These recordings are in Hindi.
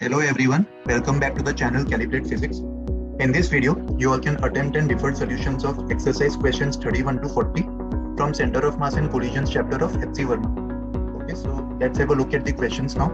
Hello everyone, welcome back to the channel Calibrate Physics. In this video, you all can attempt and defer solutions of exercise questions 31 to 40 from Center of Mass and Collisions chapter of H.C. Verma. Okay, so let's have a look at the questions now.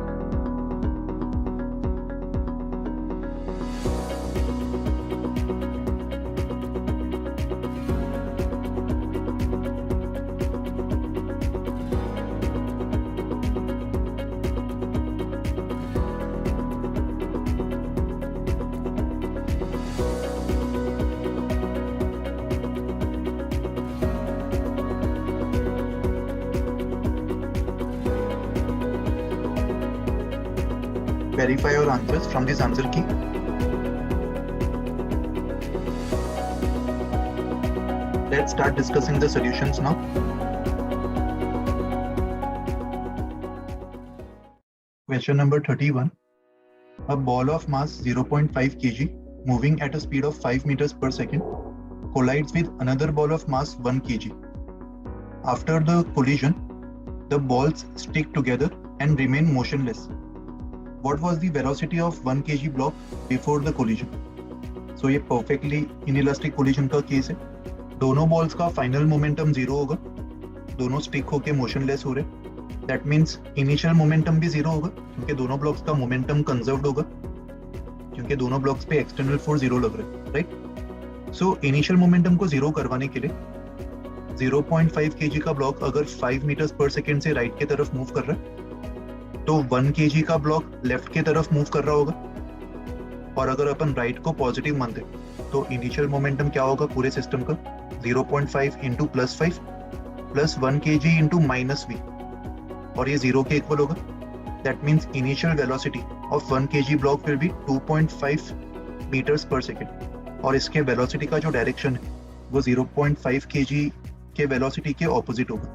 Verify your answers from this answer key. Let's start discussing the solutions now. Question number 31. A ball of mass 0.5 kg moving at a speed of 5 meters per second collides with another ball of mass 1 kg. After the collision, the balls stick together and remain motionless. What was the velocity of 1 kg block before the collision? So ये perfectly inelastic collision का केस है. दोनों balls का final momentum 0 होगा. दोनों stick होके motionless हो रहे. That means initial momentum भी 0 होगा क्योंकि दोनों blocks का momentum conserved होगा क्योंकि दोनों blocks पे external force 0 लग रहा है, right? So initial momentum को 0 करवाने के लिए 0.5 kg का block अगर 5 meters per second से right की तरफ move कर रहा है तो 1 kg का ब्लॉक लेफ्ट की तरफ मूव कर रहा होगा और अगर अपन राइट को पॉजिटिव मानते तो इनिशियल मोमेंटम क्या होगा पूरे सिस्टम का 0.5 into +5 plus 1 kg into -v और ये 0 के इक्वल होगा. That means initial velocity of 1 kg block will be 2.5 metres per second और इसके वेलोसिटी का जो डायरेक्शन है वो 0.5 kg के वेलोसिटी के ऑपोजिट होगा.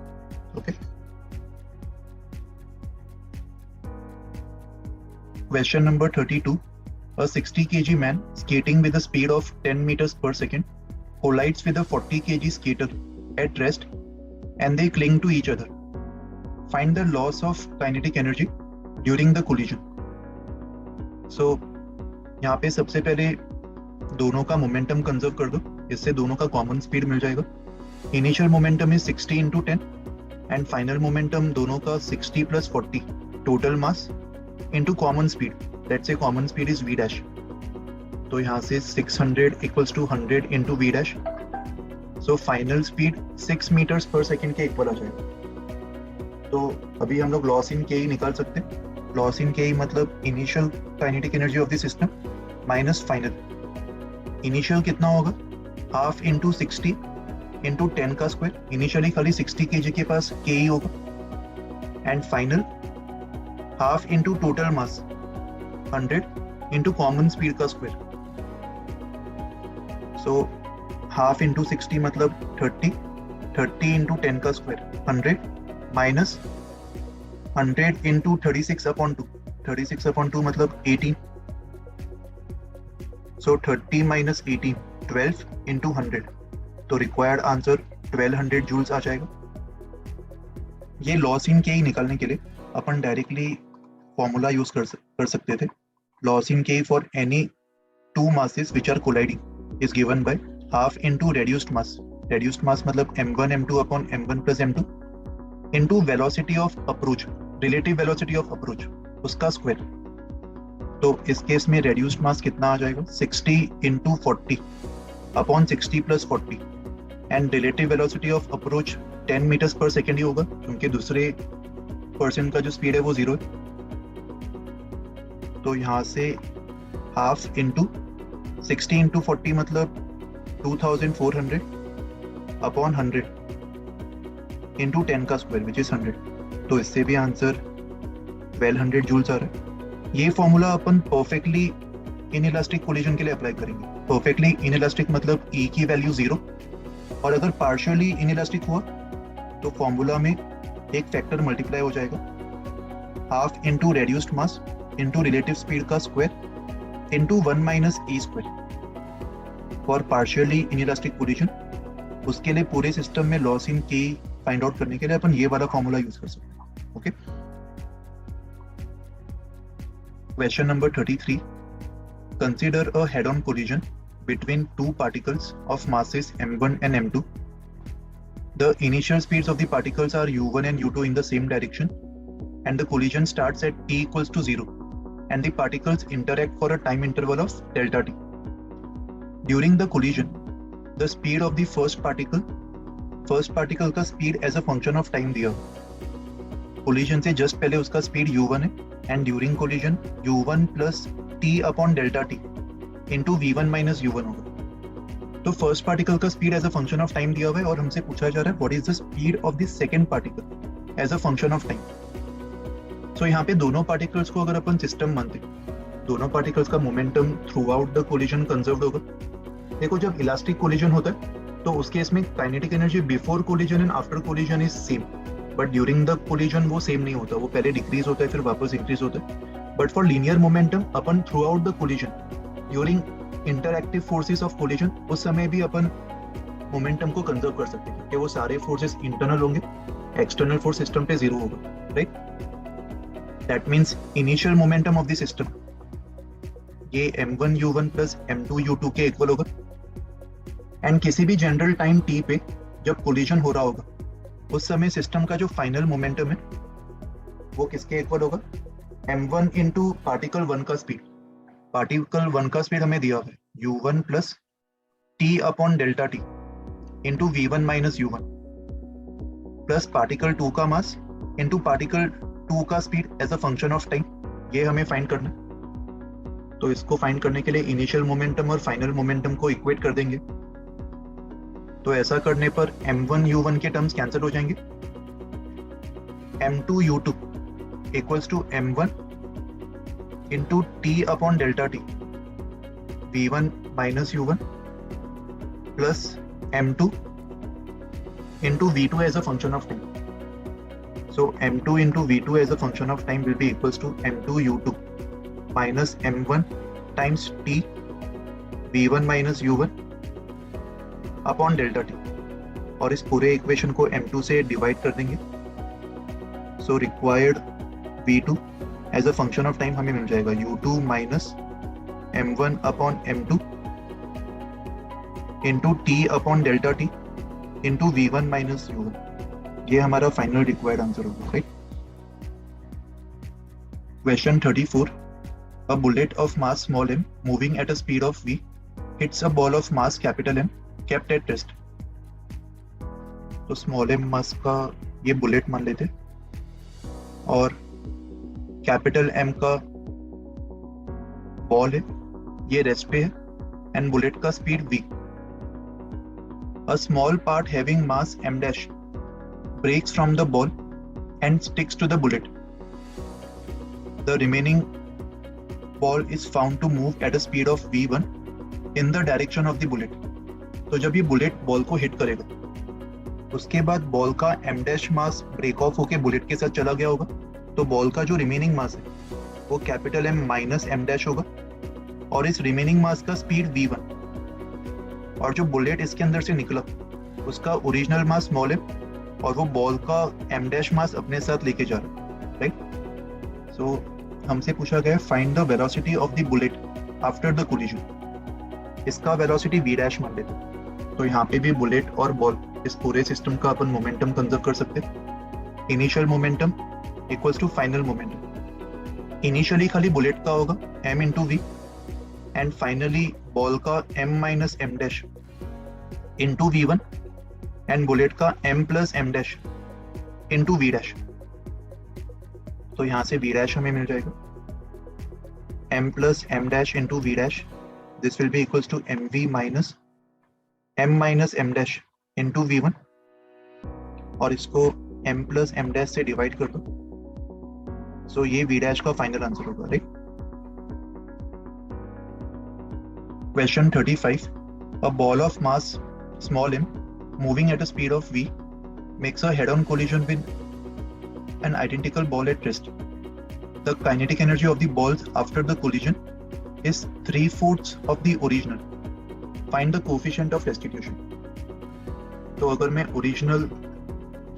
Okay. Question number 32. A 60 kg man skating with a speed of 10 meters per second collides with a 40 kg skater at rest and they cling to each other. Find the loss of kinetic energy during the collision. So, यहाँ पे सबसे पहले दोनों का मोमेंटम कंजर्व कर दो, इससे दोनों का कॉमन स्पीड मिल जाएगा. Initial momentum is 60 into 10 and final momentum दोनों का 60 plus 40 total mass into common speed. Let's say common speed is v dash. तो यहाँ से 600 equals to 100 into v dash. So final speed 6 meters per second के इक्वल आ जाएगा. तो अभी हम लोग लॉस इन के ही निकाल सकते हैं. लॉस इन के ही मतलब initial kinetic energy of the system minus final. Initial कितना होगा? हाफ इंटू 60 इंटू 10 का स्क्वायर. इनिशियली खाली 60 kg के पास के ही होगा and final half into total mass 100 into common speed का स्क्वायर. सो हाफ इंटू 60 मतलब 30 इंटू 10 का स्क्वायर 100 माइनस 100 इंटू 36/2 मतलब 18. सो 30 माइनस 18 12 इंटू 100 तो रिक्वायर्ड आंसर 1200 जूल्स आ जाएगा. ये लॉस इन के ही निकालने के लिए अपन डायरेक्टली फॉर्मूला यूज कर सकते थे. Loss in K for any two masses which are colliding is given by half into reduced mass. Reduced mass मतलब m1 m2 upon m1 plus m2 into velocity of approach, relative velocity of approach उसका स्क्वायर. तो इस केस में रेड्यूस्ड मास कितना आ जाएगा? 60 into 40 upon 60 plus 40 and relative velocity of approach 10 metres per second ही होगा क्योंकि दूसरे पर्सन का जो स्पीड है वो 0 है. तो यहाँ से हाफ इंटू 60 इंटू 40 मतलब 2400 अपॉन 100 इंटू 10 का स्क्वायर विच इज 100. तो इससे भी आंसर 1200 जूल्स आ रहा है. ये फॉर्मूला अपन परफेक्टली इनइलास्टिक कोलिजन के लिए अप्लाई करेंगे. परफेक्टली इनइलास्टिक मतलब E की वैल्यू 0 और अगर पार्शियली इनइलास्टिक हुआ तो फॉर्मूला में एक फैक्टर मल्टीप्लाई हो जाएगा. Half into reduced mass into relative speed का square into 1 minus e square for partially inelastic collision. उसके लिए पूरे सिस्टम में लॉस इन के फाइंड आउट करने के लिए अपन ये वाला फॉर्मूला यूज कर सकते हैं. Okay. Question number 33. Consider a head-on collision between two particles of masses m1 and m2. The initial speeds of the particles are u1 and u2 in the same direction, and the collision starts at t equals to 0, and the particles interact for a time interval of delta t. During the collision, the speed of the first particle का speed as a function of time दिया. Collision से just पहले उसका speed u1 है, and during collision u1 plus t upon delta t into v1 minus u1 होगा. तो फर्स्ट पार्टिकल का speed as a function of time दिया हुआ है और हमसे पूछा जा रहा है what is the speed of the second particle as a function of time. So यहाँ पे दोनों पार्टिकल्स को अगर अपन सिस्टम मानते, दोनों पार्टिकल्स का momentum through out the collision conserved होगा. देखो जब इलास्टिक कोलिजन होता है तो उस केस में kinetic energy before collision and after collision is same, but during the collision वो सेम नहीं होता, वो पहले डिक्रीज होता है फिर वापस इंक्रीज होता है. But for linear momentum upon through out the collision during interactive forces of collision उस समय भी अपन मोमेंटम को कंजर्व कर सकते हैं कि वो सारे फोर्सेस इंटरनल होंगे, एक्सटर्नल फोर्स सिस्टम पे जीरो होगा, right. That means initial momentum of the system ये m1 u1 plus m2 u2 के इक्वल होगा. एंड किसी भी जनरल टाइम t पे जब कोलिजन हो रहा होगा उस समय सिस्टम का जो फाइनल मोमेंटम है वो किसके इक्वल होगा, m1 इंटू पार्टिकल 1 का स्पीड. पार्टिकल 1 का स्पीड हमें दिया हुआ है u1 plus t upon delta t into v1 minus u1 plus particle 2 का मास इंटू पार्टिकल 2 का speed as a function of time. ये हमें फाइंड करना है. तो इसको फाइंड करने के लिए इनिशियल मोमेंटम और फाइनल मोमेंटम को इक्वेट कर देंगे. तो ऐसा करने पर m1 u1 के टर्म्स कैंसिल हो जाएंगे. m2 u2 equals to m1 into t upon delta t v1 minus u1 plus m2 into v2 as a function of time. So m2 into v2 as a function of time will be equals to m2 u2 minus m1 times t v1 minus u1 upon delta t. और इस पूरे इक्वेशन को m2 से डिवाइड कर देंगे. So required v2 as a function of time हमें मिल जाएगा u2 minus m1 upon m2 into t upon delta t into v1 minus u1. ये हमारा फाइनल रिक्वायर्ड आंसर होगा, right. Question 34. A bullet of mass small m moving at a speed of v hits a ball of mass capital M kept at rest. तो स्मॉल m मास का ये बुलेट मान लेते और कैपिटल M का बॉल है, ये रेस्ट पे है एंड बुलेट का speed v. A small part having mass m dash breaks from the ball and sticks to the bullet. The remaining ball is found to move at a speed of v1 in the direction of the bullet. तो जब ये बुलेट बॉल को हिट करेगा उसके बाद बॉल का m dash mass break off होके बुलेट के साथ चला गया होगा, तो बॉल का जो रिमेनिंग मास है वो capital M minus m dash होगा और इस रिमेनिंग मास का स्पीड v1 और जो बुलेट इसके अंदर से निकला उसका ओरिजिनल मास स्मॉल m और वो बॉल का m डैश मास अपने साथ लेके जा रहा है, राइट. सो हमसे पूछा गया find the velocity of the bullet after the collision. इसका वेलोसिटी v डैश मान लेते हैं. तो यहाँ पे भी बुलेट और बॉल इस पूरे सिस्टम का अपन मोमेंटम कंजर्व कर सकते हैं. Initial momentum equals to final momentum. Initially खाली बुलेट का होगा m into v and finally ball का m minus m dash into v1 and bullet का m plus m dash into v dash. तो यहाँ से v डैश हमें मिल जाएगा m plus m dash into v dash. This will be equals to mv minus m dash into v1 और इसको m प्लस m डैश से डिवाइड कर दो. सो ये v डैश का फाइनल आंसर होगा, right. Question 35. A ball of mass small m moving at a speed of v makes a head-on collision with an identical ball at rest. The kinetic energy of the balls after the collision is 3/4 of the original. Find the coefficient of restitution. तो अगर मैं ओरिजिनल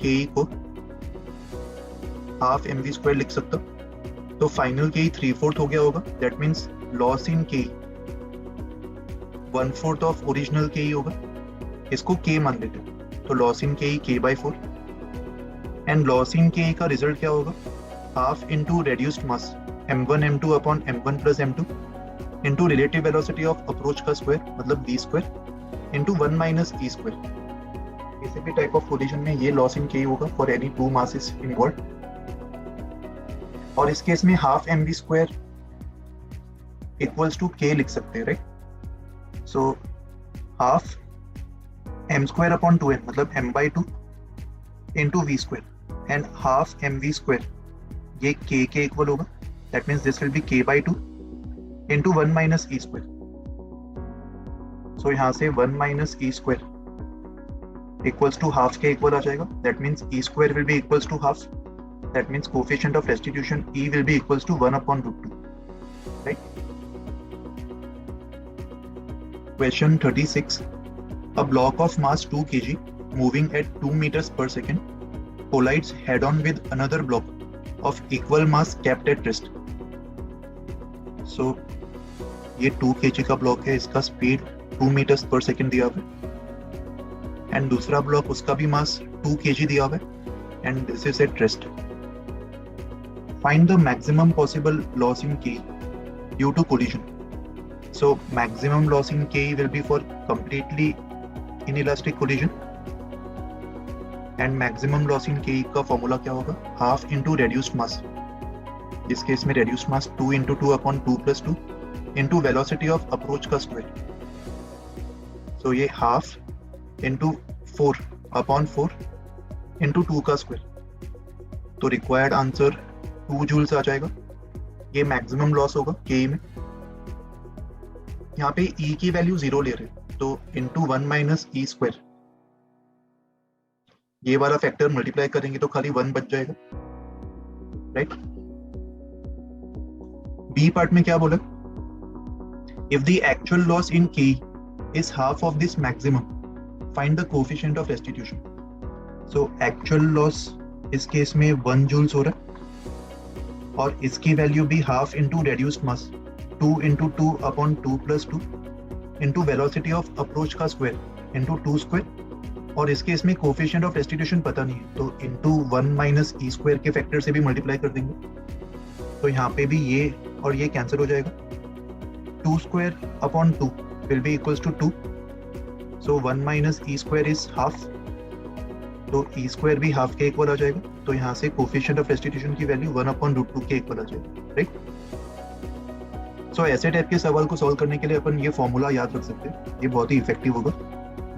ke को हाफ mv स्क्वायर लिख सकता तो फाइनल के 3/4 हो गया होगा, दैट मीन्स लॉस इन के 1/4 ऑफ ओरिजिनल के होगा, इसको के मान लेते हैं, तो लॉस इन के बाई 4 एंड लॉस इन के का रिजल्ट क्या होगा, half into reduced mass m1 m2 upon m1 plus m2 into relative velocity of approach का स्क्वायर मतलब v square into 1 minus e square. किसी भी टाइप ऑफ कोलिजन में ये लॉस इन के होगा for any two masses involved, और इस केस में half mv square equals to k लिख सकते हैं, right. So half m square upon 2n मतलब m by 2 into V square and half mv square ये k के इक्वल होगा, that means this will be k by 2 into 1 minus E square. So यहाँ से 1 minus E square equals to half के इक्वल आ जाएगा, that means e square will be equals to half, that means coefficient of restitution e will be equals to 1 upon root 2, right. Question 36, a block of mass 2 kg moving at 2 meters per second collides head on with another block of equal mass kept at rest. So ये 2 kg का ब्लॉक है, इसका स्पीड 2 meters per second दिया हुआ है एंड दूसरा ब्लॉक उसका भी मास 2 kg दिया हुआ है and this is at rest. Find the maximum possible loss in K due to collision. So maximum loss in Ke will be for completely inelastic collision and maximum loss in Ke का फॉर्मूला क्या होगा, हाफ इंटू रेड्यूस्ड मास, इस केस में reduced mass 2 into 2 upon 2 plus 2 into velocity of approach का स्क्वायर। सो ये हाफ इंटू 4 अपॉन 4 इंटू 2 का स्क्वायर, तो रिक्वायर्ड आंसर 2 जूल्स आ जाएगा। ये मैक्सिमम लॉस होगा के में, यहाँ पे E की वैल्यू 0 ले रहे तो इंटू 1 माइनस ई स्क्वायर, ये वाला फैक्टर मल्टीप्लाई करेंगे तो खाली 1 बच जाएगा, राइट। बी पार्ट में क्या बोला, if the actual loss in K is half of this maximum find the coefficient of restitution. So actual loss इस केस में 1 जूल्स हो रहा है और इसकी वैल्यू भी half into reduced mass 2 into 2 upon 2 plus 2 into velocity of approach का स्क्वायर इंटू 2 स्क्वायर, और इस केस में कोफिशिएंट ऑफ रेस्टिट्यूशन पता नहीं है तो इंटू 1 माइनस ई स्क्वायर के फैक्टर से भी मल्टीप्लाई कर देंगे, तो यहाँ पे भी ये और ये कैंसिल हो जाएगा, 2 square upon 2 will be equals to 2, so 1 minus E square is half, तो ई स्क्वायर भी हाफ के इक्वल आ जाएगा, तो यहाँ से कोफिशिएंट ऑफ रेस्टिट्यूशन की वैल्यू 1 अपॉन रूट 2 के इक्वल आ जाएगा, राइट। सो ऐसे टाइप के सवाल को सॉल्व करने के लिए अपन ये फॉर्मूला याद रख सकते हैं, ये बहुत ही इफेक्टिव होगा।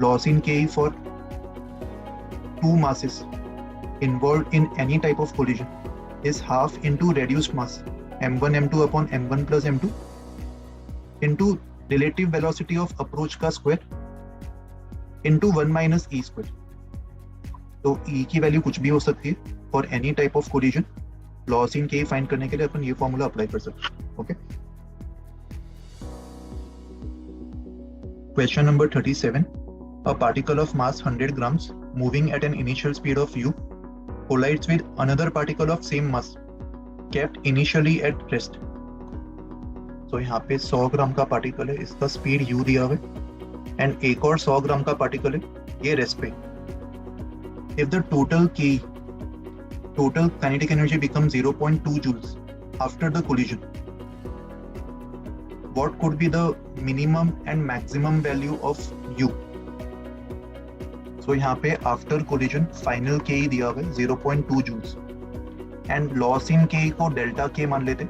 Loss in K for 2 masses involved in any type of collision is half into reduced mass m1 m2 upon m1 plus m2 into relative velocity of approach का square into 1 minus e square। तो e की वैल्यू कुछ भी हो सकती है for any type of collision, loss in के फाइंड करने के लिए अपन ये फॉर्मूला अप्लाई कर सकते हैं, okay. Question number 37. A particle of mass 100 grams moving at an initial speed of u collides with another particle of same mass kept initially at rest. So यहाँ पे 100 ग्राम का पार्टिकल है, इसका स्पीड u दिया हुआ है एंड एक और 100 ग्राम का पार्टिकल है, ये रेस्ट पे। If the total kinetic energy becomes 0.2 joules after the collision, what could be the minimum and maximum value of u? So यहाँ पे after collision final Ke दिया हुआ है 0.2 joules and loss in Ke को delta K मान लेते,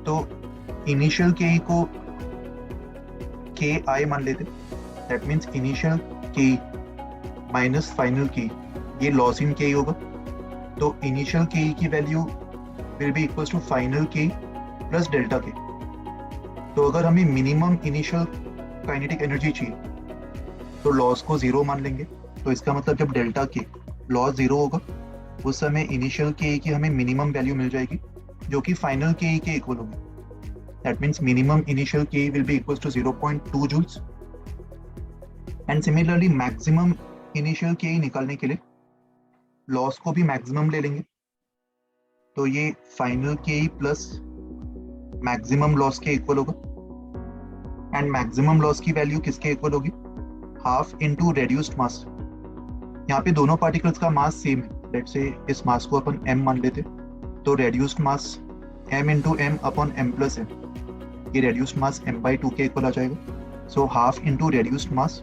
तो initial Ke को Ki मान लेते, that means initial Ke minus final Ke, ये loss in Ke होगा, तो initial Ke की value will be equals to final K plus delta K। तो अगर हमें मिनिमम इनिशियल काइनेटिक एनर्जी चाहिए तो लॉस को 0 मान लेंगे, तो इसका मतलब जब डेल्टा के लॉस 0 होगा उस समय इनिशियल के की हमें मिनिमम वैल्यू मिल जाएगी जो कि फाइनल के इक्वल होगी, that means minimum initial K will be equal to 0.2 joules and similarly maximum initial K निकालने के लिए लॉस को भी मैक्सिमम ले लेंगे, तो ये फाइनल के प्लस मैक्सिमम लॉस के इक्वल होगा, एंड मैक्सिमम लॉस की वैल्यू किसके इक्वल होगी, हाफ इनटू रेड्यूस्ड मास। यहाँ पे दोनों पार्टिकल्स का मास सेम है, लेट्स से इस मास को अपन m मान लेते, तो रेड्यूस्ड मास m into m upon m plus m, ये रेड्यूस्ड मास m/2 के इक्वल आ जाएगा। So half into reduced mass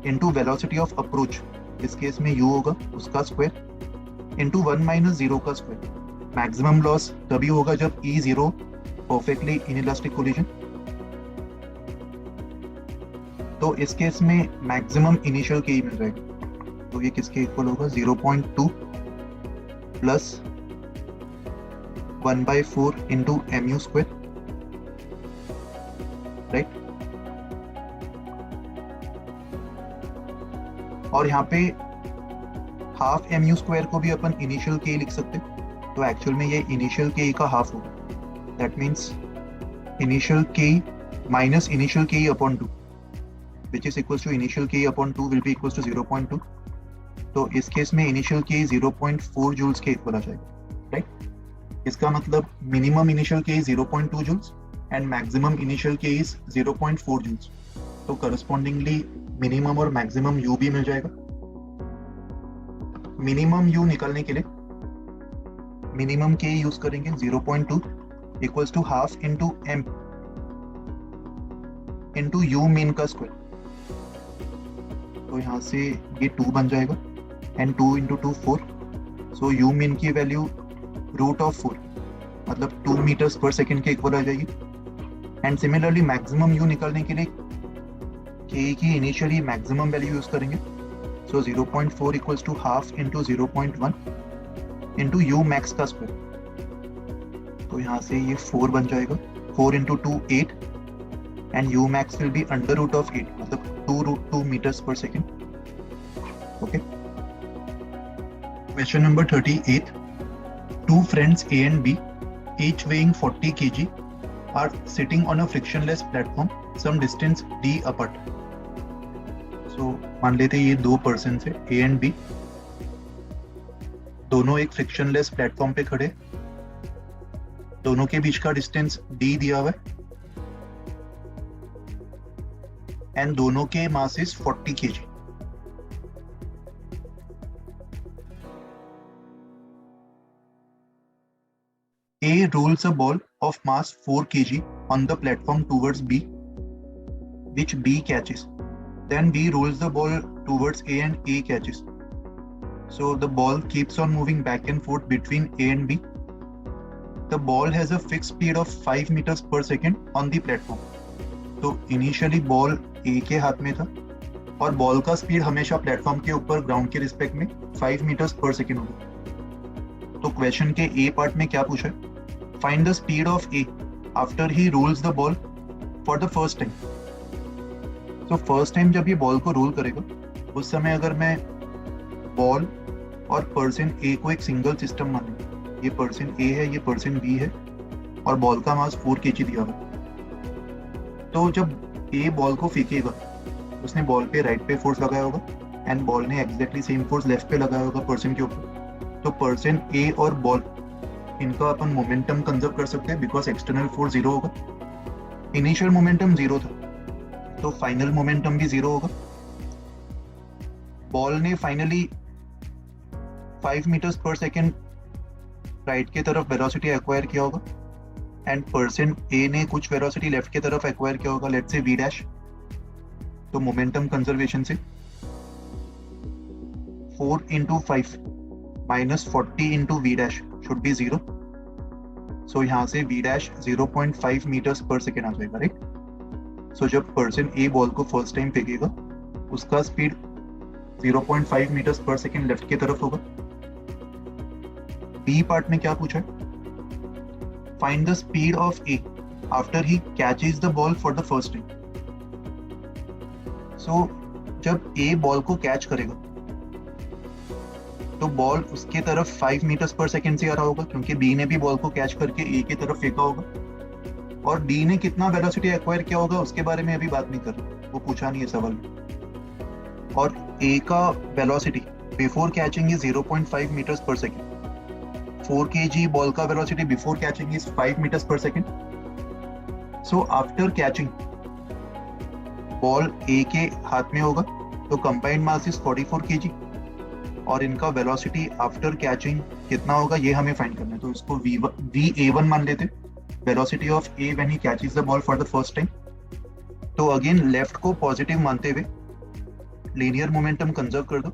into velocity of approach, इस केस में u होगा उसका स्क्वायर, इंटू 1 माइनस 0 का स्क्वायर। मैक्सिमम लॉस तभी होगा जब E 0 परफेक्टली इनइलास्टिक कोलिजन, तो इस केस में मैक्सिमम इनिशियल के मिल जाएगा। तो ये किसके इक्वल होगा, 0.2 plus 1/4 into mu square, right. और यहाँ पे हाफ mu स्क्वायर को भी अपन इनिशियल के लिख सकते, तो एक्चुअल में ये इनिशियल के का हाफ होगा। दैट मीन्स इनिशियल के माइनस इनिशियल के upon 2, which is equals to initial Ke upon 2 will be equals to 0.2. तो इस केस में इनिशियल के 0.4 जूल्स के इक्वल आ जाएगा, राइट। इसका मतलब मिनिमम इनिशियल के 0.2 जूल्स एंड मैक्सिमम इनिशियल के 0.4 जूल्स, तो करस्पॉन्डिंगली मिनिमम और मैक्सिमम यू भी मिल जाएगा। मिनिमम यू निकालने के लिए मिनिमम के यूज करेंगे, 0.2 equals to half into m into u mean का स्क्वायर, तो यहाँ से ये 2 बन जाएगा, and 2 into 2 4, so u mean की वैल्यू √4 मतलब 2 मीटर्स पर सेकेंड के इक्वल आ जाएगी। एंड सिमिलरली मैक्सिमम यू निकालने के लिए के की इनिशियली मैक्सिमम वैल्यू यूज करेंगे, so 0.4 equals to half into 0.1 into u max का स्क्वायर, तो यहाँ से ये 4 बन जाएगा, 4 into 2 8, and u max will be under root of 8 मतलब 2 meters per second. Okay. Question number 38. Two friends A and B, each weighing 40 kg, are sitting on a frictionless platform some distance d apart. So मान लेते ये 2 persons है A and B, दोनों एक frictionless platform पे खड़े, दोनों के बीच का डिस्टेंस d दिया हुआ है, एंड दोनों के mass is 40 kg. A rolls a ball of mass 4 kg on the platform towards B, which B catches. Then B rolls the ball towards A and A catches. So the ball keeps on moving back and forth between A and B. The ball has a fixed speed of 5 meters per second on the platform. तो इनिशियली बॉल ए के हाथ में था और बॉल का स्पीड हमेशा प्लेटफॉर्म के ऊपर ग्राउंड के रिस्पेक्ट में 5 मीटर्स पर सेकेंड होगा। तो क्वेश्चन के ए पार्ट में क्या पूछा है, find the speed of A after he rolls the ball for the first time. तो फर्स्ट टाइम जब ये बॉल को रोल करेगा उस समय अगर मैं बॉल और पर्सन ए को एक सिंगल सिस्टम मानूं, ये पर्सन ए है, ये पर्सन बी है और बॉल का मास 4 kg दिया हुआ, तो जब ए बॉल को फेंकेगा उसने बॉल पे राइट पे फोर्स लगाया होगा एंड बॉल ने एग्जैक्टली सेम फोर्स लेफ्ट पे लगाया होगा पर्सन के ऊपर, तो पर्सन ए और बॉल इनका अपन मोमेंटम कंजर्व कर सकते हैं बिकॉज एक्सटर्नल फोर्स 0 होगा। इनिशियल मोमेंटम 0 था तो फाइनल मोमेंटम भी 0 होगा। बॉल ने finally 5 metres per second right के तरफ वेलोसिटी एक्वायर किया होगा एंड पर्सन ए ने कुछ वेलोसिटी लेफ्ट की तरफ एक्वायर किया होगा, लेट्स से v'। तो मोमेंटम कंजर्वेशन से 4 into 5 minus 40 into v' should be 0, सो यहाँ से v' 0.5 मीटर्स पर सेकेंड आ जाएगा, राइट। सो जब पर्सन ए बॉल को फर्स्ट टाइम फेंकेगा उसका speed 0.5 metres per second left की तरफ होगा। बी पार्ट में क्या पूछा है, find the speed of A after he catches the ball for the first time. So जब A बॉल को कैच करेगा तो बॉल उसके तरफ 5 मीटर्स पर सेकेंड से आ रहा होगा क्योंकि B ने भी बॉल को कैच करके A की तरफ फेंका होगा, और B ने कितना वेलोसिटी एक्वायर किया होगा उसके बारे में अभी बात नहीं कर रहा, वो पूछा नहीं है सवाल में। और A का velocity before catching is 0.5 metres per second, 4 kg ball का velocity before catching is 5 meters per second. So after catching, ball A के हाथ में होगा, तो combined mass is 44 kg और इनका velocity after catching कितना होगा ये हमें फाइंड करना है. तो इसको VA1 मान लेते, velocity of A when he catches the ball for the first time. तो अगेन लेफ्ट को पॉजिटिव मानते हुए लीनियर मोमेंटम कंजर्व कर दो.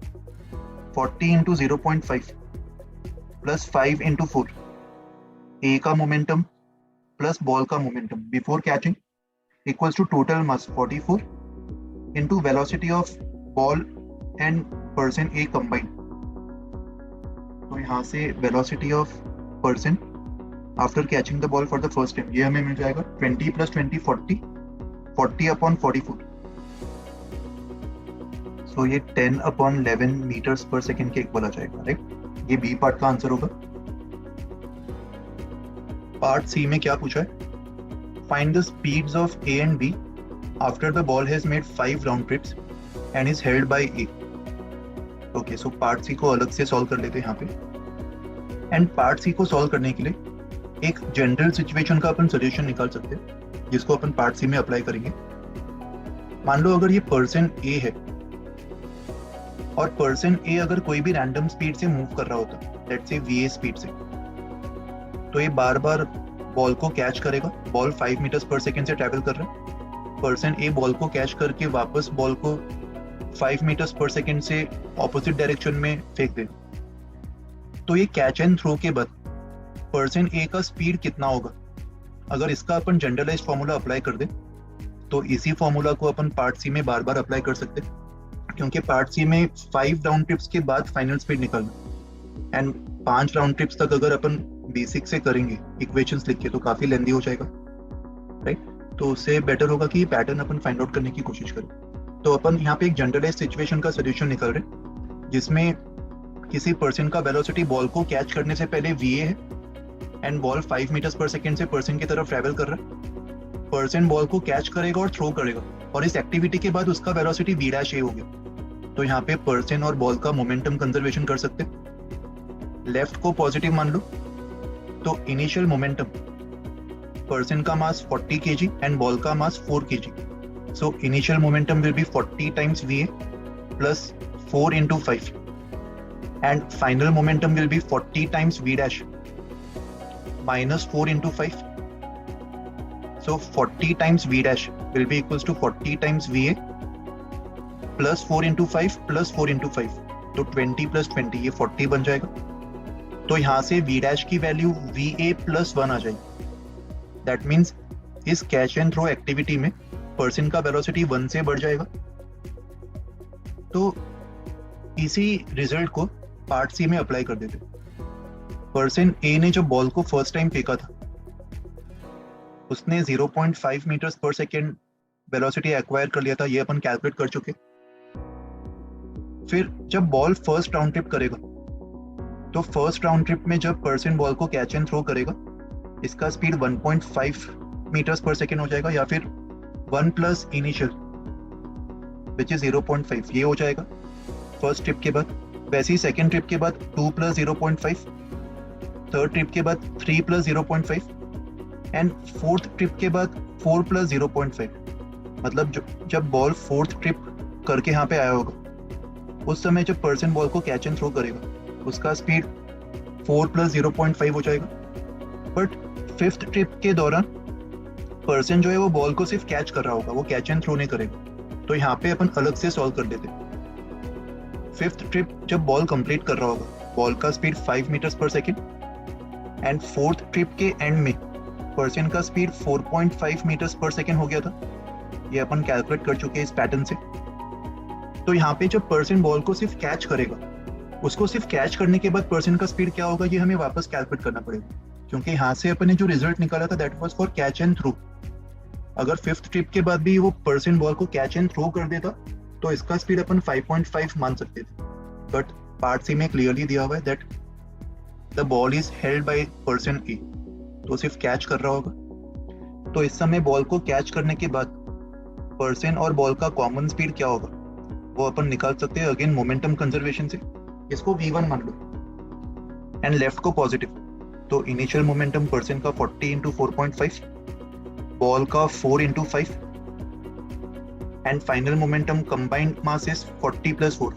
40 इंटू 0.5 प्लस 5 इंटू 4, ए का मोमेंटम प्लस बॉल का momentum before catching equals to total mass 44 into velocity of ball and person A combined. तो यहाँ से velocity of person after catching the ball for the first time ये हमें मिल जाएगा 20 प्लस 20 40 अपॉन 44. सो ये 10 अपॉन 11 मीटर्स पर सेकेंड के इक्वल आ जाएगा, राइट. ये बी पार्ट का आंसर होगा. पार्ट सी में क्या पूछा है? Find the speeds of A and B after the ball has made 5 round trips and is held by A. Okay, so part C को अलग से सॉल्व कर लेते हैं यहाँ पे. एंड पार्ट सी को सॉल्व करने के लिए एक जनरल सिचुएशन का अपन सोल्यूशन निकाल सकते हैं जिसको अपन पार्ट सी में अप्लाई करेंगे. मान लो अगर ये पर्सन ए है और पर्सन ए अगर कोई भी रैंडम स्पीड से मूव कर रहा होता, लेट्स से वीए स्पीड से, तो ये बार बार बॉल को कैच करेगा. बॉल 5 मीटर्स पर सेकेंड से ट्रैवल कर रहा है. पर्सन ए बॉल को कैच करके वापस बॉल को 5 मीटर्स पर सेकेंड से ऑपोजिट डायरेक्शन में फेंक देगा. तो ये कैच एंड थ्रो के बाद पर्सन ए का स्पीड कितना होगा? अगर इसका अपन जनरलाइज फॉर्मूला अप्लाई कर दे तो इसी फॉर्मूला को अपन पार्ट सी में बार बार अप्लाई कर सकते हैं, क्योंकि पार्ट सी में 5 राउंड ट्रिप्स के बाद फाइनल स्पीड निकालना एंड 5 राउंड ट्रिप्स तक अगर अपन बेसिक से करेंगे इक्वेशंस लिख के तो काफी लेंदी हो जाएगा, राइट. तो उससे बेटर होगा कि पैटर्न अपन फाइंड आउट करने की कोशिश करें. तो अपन यहाँ पे एक जनरलाइज सिचुएशन का सोल्यूशन निकाल रहे जिसमें किसी पर्सन का वेलोसिटी बॉल को कैच करने से पहले VA है and ball 5 metres per second से पर्सन की तरफ ट्रैवल कर रहा है. पर्सन बॉल को कैच करेगा और थ्रो करेगा और इस एक्टिविटी के बाद उसका वेलोसिटी V' हो गया. तो यहाँ पे पर्सन और बॉल का मोमेंटम कंजर्वेशन कर सकते. लेफ्ट को पॉजिटिव मान लो, तो इनिशियल मोमेंटम पर्सन का मास 40 kg एंड बॉल का मास 4 kg. So initial momentum will be 40 times VA plus 4 into 5 and final momentum will be 40 times V' minus 4 into 5. So 40 times V' will be equals to 40 times VA plus 4 into 5 plus 4 into 5. तो 20 plus 20 ये 40 बन जाएगा. तो यहाँ से V' की वैल्यू VA plus 1 आ जाएगी. That means इस कैच एंड थ्रो एक्टिविटी में पर्सन का वेलोसिटी 1 से बढ़ जाएगा. तो इसी रिजल्ट को पार्ट सी में अप्लाई कर देते. पर्सन ए ने जब बॉल को फर्स्ट टाइम फेंका था उसने 0.5 metres per second velocity acquire कर लिया था, ये अपन कैलकुलेट कर चुके. फिर जब बॉल फर्स्ट राउंड ट्रिप करेगा तो फर्स्ट राउंड ट्रिप में जब पर्सन बॉल को कैच एंड थ्रो करेगा इसका स्पीड 1.5 मीटर्स पर सेकेंड हो जाएगा या फिर 1 प्लस इनिशियल विच इज 0.5 ये हो जाएगा फर्स्ट ट्रिप के बाद. वैसे ही सेकेंड ट्रिप के बाद 2 प्लस 0.5, थर्ड ट्रिप के बाद 3 प्लस 0.5 एंड फोर्थ ट्रिप के बाद 4 प्लस 0.5. मतलब जब बॉल फोर्थ ट्रिप करके यहाँ पे आया होगा उस समय जब पर्सन बॉल को कैच एंड थ्रो करेगा उसका स्पीड 4 प्लस 0.5 हो जाएगा. बट फिफ्थ ट्रिप के दौरान पर्सन जो है वो बॉल को सिर्फ कैच कर रहा होगा, वो कैच एंड थ्रो नहीं करेगा. तो यहाँ पे अपन अलग से सॉल्व कर लेते. फिफ्थ ट्रिप जब बॉल कंप्लीट कर रहा होगा बॉल का speed 5 metres per second and fourth trip के एंड में पर्सन का स्पीड 4.5 मीटर्स पर सेकेंड हो गया था. ये अपन कैलकुलेट कर चुके हैं इस पैटर्न से. तो यहाँ पे जब पर्सन बॉल को सिर्फ कैच करेगा उसको सिर्फ कैच करने के बाद पर्सन का स्पीड क्या होगा ये हमें वापस कैलकुलेट करना पड़ेगा, क्योंकि यहाँ से अपन ने जो रिजल्ट निकाला था that was for catch and throw. अगर फिफ्थ ट्रिप के बाद भी वो पर्सन बॉल को कैच एंड थ्रो कर देता तो इसका स्पीड अपन 5.5 मान सकते थे. बट पार्ट सी में क्लियरली दिया हुआ है that the ball is held by person A, तो सिर्फ कैच कर रहा होगा. तो इस समय बॉल को कैच करने के बाद पर्सन और बॉल का कॉमन स्पीड क्या होगा वो अपन निकाल सकते हैं अगेन मोमेंटम कंजर्वेशन से. इसको V1 मान लो एंड लेफ्ट को पॉजिटिव. तो इनिशियल मोमेंटम पर्सन का 40 इंटू 4.5, बॉल का 4 into 5, and final momentum combined mass is 40 plus 4,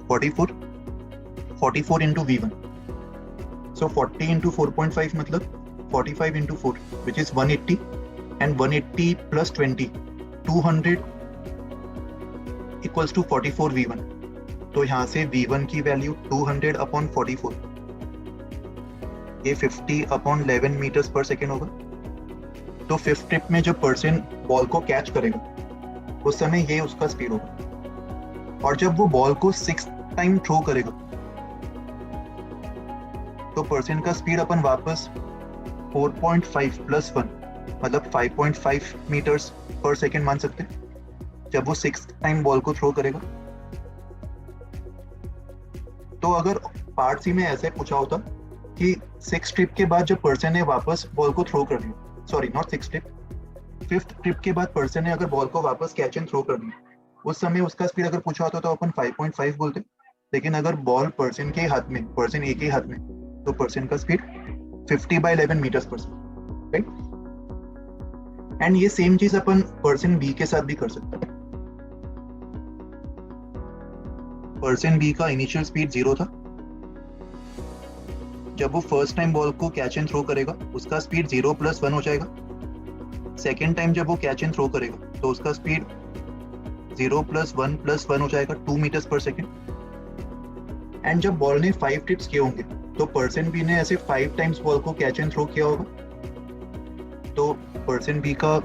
44 into V1. So 40 into 4.5 मतलब 45 into 4 which is 180, and 180 plus 20, 200 equals to 44 V1. तो यहाँ से V1 की वैल्यू 200 अपॉन 44, ये 50 अपॉन 11 मीटर्स पर सेकेंड होगा. तो फिफ्थ ट्रिप में जब पर्सन बॉल को कैच करेगा उस समय ये उसका स्पीड होगा, और जब वो बॉल को 6 टाइम थ्रो करेगा तो पर्सन का स्पीड अपन वापस 4.5 प्लस 1 मतलब 5.5 मीटर्स पर सेकेंड मान सकते हैं जब वो 6 टाइम बॉल को थ्रो करेगा. तो अगर पार्ट सी में ऐसे पूछा होता कि 6 ट्रिप के बाद जब पर्सन ने वापस बॉल को थ्रो कर दिया, sorry not 6 trip, 5th trip के बाद पर्सन ने अगर बॉल को वापस कैच एंड थ्रो कर दिया, उस समय उसका स्पीड अगर पूछा होता तो अपन 5.5 बोलते. लेकिन अगर बॉल पर्सन के हाथ में, पर्सन ए के हाथ में, तो पर्सन का speed 50/11 metres per second, right. And ये सेम चीज अपन पर्सन बी के साथ भी कर सकते हैं. पर्सन बी का इनिशियल स्पीड 0 था. जब वो फर्स्ट टाइम बॉल को कैच एंड थ्रो करेगा उसका स्पीड 0 प्लस 1 हो जाएगा. सेकेंड टाइम जब वो कैच एंड थ्रो करेगा तो उसका स्पीड 0 प्लस 1 हो जाएगा 2 मीटर्स पर सेकेंड. एंड जब बॉल ने 5 ट्रिप्स किए होंगे तो पर्सन बी ने ऐसे 5 टाइम्स बॉल को कैच एंड थ्रो किया होगा, तो पर्सन बी का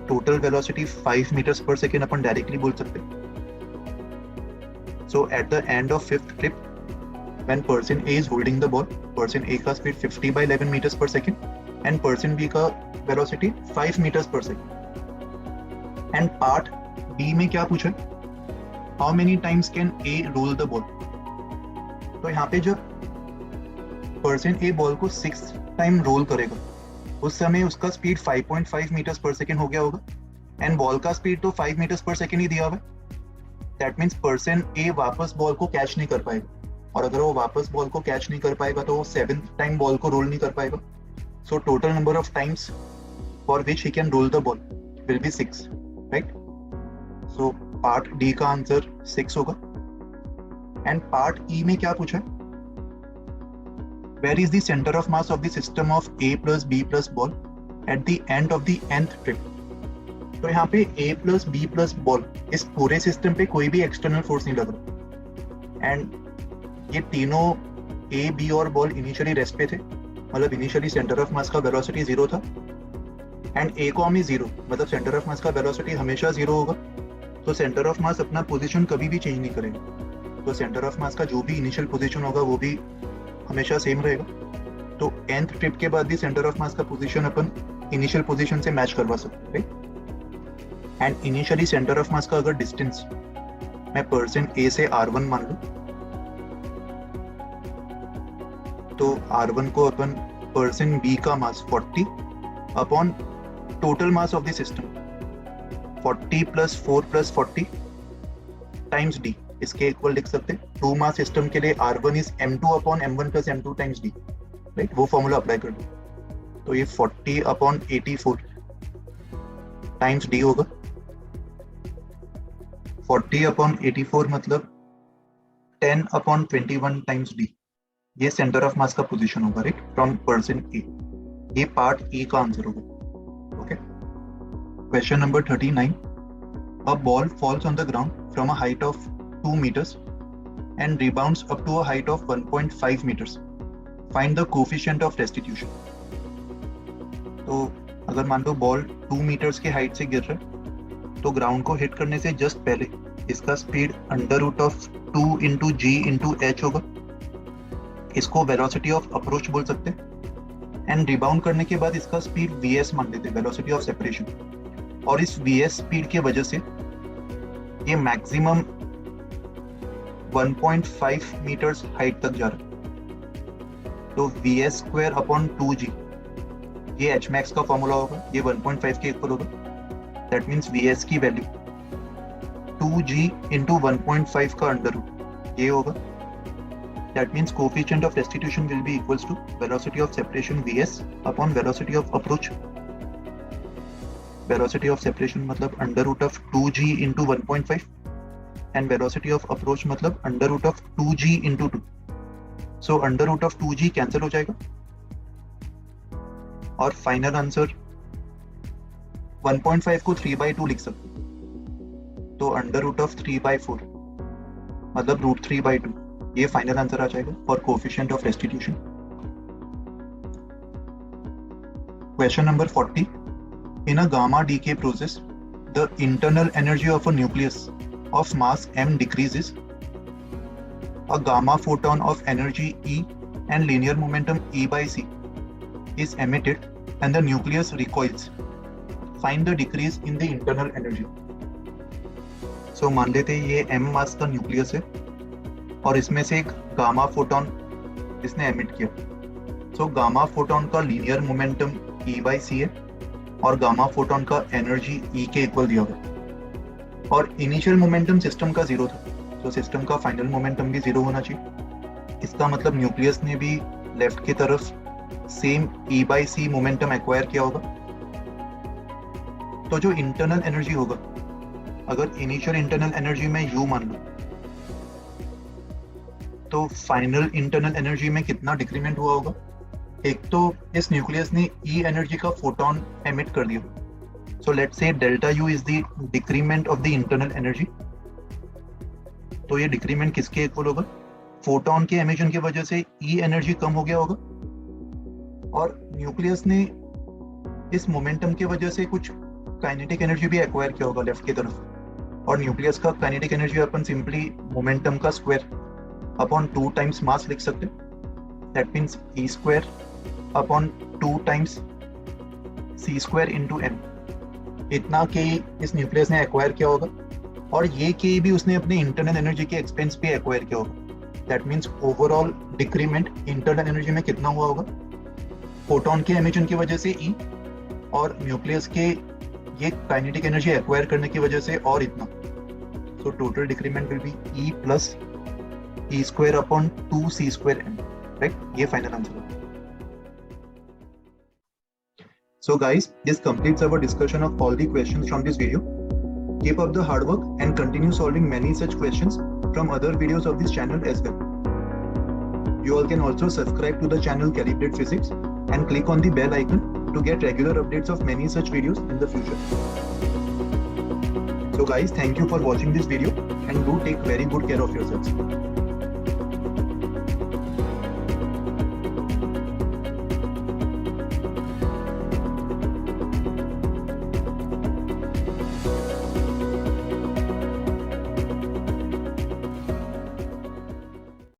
total velocity 5 metres per second अपन डायरेक्टली बोल सकते हैं. So at the end of 5th trip when person A is holding the ball, person A का speed 50/11 metres per second and person B का velocity 5 metres per second. And part B में क्या पूछा, how many times can A role the ball. तो यहाँ पे जब पर्सन ए बॉल को 6 टाइम रोल करेगा उस समय उसका स्पीड 5.5 मीटर्स पर सेकेंड हो गया होगा, एंड बॉल का स्पीड तो 5 मीटर्स पर सेकेंड ही दिया हुआ है. दैट मीन्स पर्सन ए वापस बॉल को कैच नहीं कर पाएगा, और अगर वो वापस बॉल को कैच नहीं कर पाएगा तो वो 7th टाइम बॉल को रोल नहीं कर पाएगा. So total number of times for which he can roll the ball will be 6, right. So part D का आंसर 6 होगा. एंड पार्ट ई में क्या पूछा है, where is the center of mass of the system of A plus B plus ball at the end of the nth trip. तो यहाँ पे A plus B plus ball इस पूरे सिस्टम पे कोई भी एक्सटर्नल फोर्स नहीं लग रहा, एंड ये तीनों A, B और बॉल इनिशियली रेस्ट पे थे, मतलब इनिशियली सेंटर ऑफ मास का वेलोसिटी 0 था, एंड A कॉम इज 0 मतलब सेंटर ऑफ मास का वेलोसिटी हमेशा 0 होगा. तो सेंटर ऑफ मास अपना पोजीशन कभी भी चेंज नहीं करेगा, तो सेंटर ऑफ मास का जो भी इनिशियल पोजीशन होगा वो भी हमेशा सेम रहेगा. तो nth ट्रिप के बाद भी सेंटर ऑफ मास का पोजीशन अपन इनिशियल पोजीशन से मैच करवा सकते हैं. And initially centre of mass का अगर डिस्टेंस मैं पर्सन ए से r1 मान लूं, तो r1 को अपन पर्सन बी का मास 40 upon total mass of the system 40 plus 4 plus 40 times D, इसके इक्वल लिख सकते हैं. 2 मास सिस्टम के लिए r1 is m2 upon m1 plus m2 times d, right. वो फॉर्मूला अप्लाई कर दो तो ये 40 अपॉन 84 टाइम्स d होगा. 40 अपॉन 84 मतलब 10 अपॉन 21 टाइम्स d. ये सेंटर ऑफ मास का पोजीशन होगा, राइट, फ्रॉम पर्सन ए. ये पार्ट ए का आंसर होगा. Okay. Question number 39. A ball falls on the ground from a height of 2 meters and rebounds up to a height of 1.5 meters. Find the coefficient of restitution. तो अगर मान लो बॉल 2 मीटर्स के हाइट से गिर रहा है तो ग्राउंड को हिट करने से जस्ट पहले इसका speed under root of 2 into g into h होगा. इसको वेलोसिटी ऑफ अप्रोच बोल सकते हैं. एंड रिबाउंड करने के बाद इसका स्पीड वीएस मान लेते हैं, वेलोसिटी ऑफ सेपरेशन. और इस वीएस स्पीड की वजह से ये मैक्सिमम 1.5 मीटर्स हाइट तक जा रहा है. तो वीएस स्क्वायर अपॉन 2g, ये एच मैक्स का फॉर्मूला होगा, ये 1.5 के इक्वल होगा. दैट मीन्स वीएस की वैल्यू 2g इंटू 1.5 का अंडर रूट ये होगा. That means coefficient of restitution will be equals to velocity of separation Vs upon velocity of approach. Velocity of separation मतलब under root of 2g into 1.5 and velocity of approach मतलब under root of 2g into 2. So under root of 2g cancel हो जाएगा और फाइनल आंसर 1.5 को 3/2 लिख सकते हो, तो अंडर रूट ऑफ 3/4 मतलब रूट 3/2, ये फाइनल आंसर आ जाएगा for coefficient of restitution. Question number 40, in a gamma decay process the internal energy of a nucleus of mass m decreases, a gamma photon of energy E and linear momentum E by C is emitted and the nucleus recoils. Find the decrease in the internal energy. So मान लेते हैं ये m मास का न्यूक्लियस है और इसमें से एक गामा फोटोन इसने एमिट किया। So गामा फोटोन का linear momentum E by C है और गामा फोटोन का एनर्जी E के इक्वल दिया हुआ है और इनिशियल मोमेंटम सिस्टम का 0 था, तो सिस्टम का फाइनल मोमेंटम भी 0 होना चाहिए। इसका मतलब न्यूक्लियस ने भी लेफ्ट की तरफ same E by C momentum acquire किया होगा। तो जो इंटरनल एनर्जी होगा, अगर इनिशियल इंटरनल एनर्जी में U मान लो, तो फाइनल इंटरनल एनर्जी में कितना डिक्रीमेंट हुआ होगा? एक तो इस न्यूक्लियस ने E एनर्जी का फोटोन एमिट कर दिया। So let's say delta U is the decrement of the internal energy. तो ये डिक्रीमेंट किसके इक्वल होगा? फोटोन के एमिशन की वजह से E एनर्जी कम हो गया होगा और न्यूक्लियस ने इस मोमेंटम की वजह से कुछ काइनेटिक एनर्जी भी एक्वायर किया होगा लेफ्ट की तरफ, और न्यूक्लियस का काइनेटिक एनर्जी अपन सिंपली मोमेंटम का स्क्वायर अपॉन 2 टाइम्स मास लिख सकते हैं। That means E square upon 2 times C square into m, इतना के इस न्यूक्लियस ने एक्वायर किया होगा और ये के भी उसने अपने इंटरनल एनर्जी के एक्सपेंस पे एक्वायर किया होगा। That means overall decrement internal energy में कितना हुआ होगा? फोटोन के एमिशन की वजह से E और न्यूक्लियस के ये काइनेटिक एनर्जी एक्वायर करने की वजह से और इतना। So total decrement will be E plus E square upon 2C square m, right? ये फाइनल आंसर है। So guys, this completes our discussion of all the questions from this video. Keep up the hard work and continue solving many such questions from other videos of this channel as well. You all can also subscribe to the channel Calibrate Physics and click on the bell icon to get regular updates of many such videos in the future. So guys, thank you for watching this video and do take very good care of yourselves.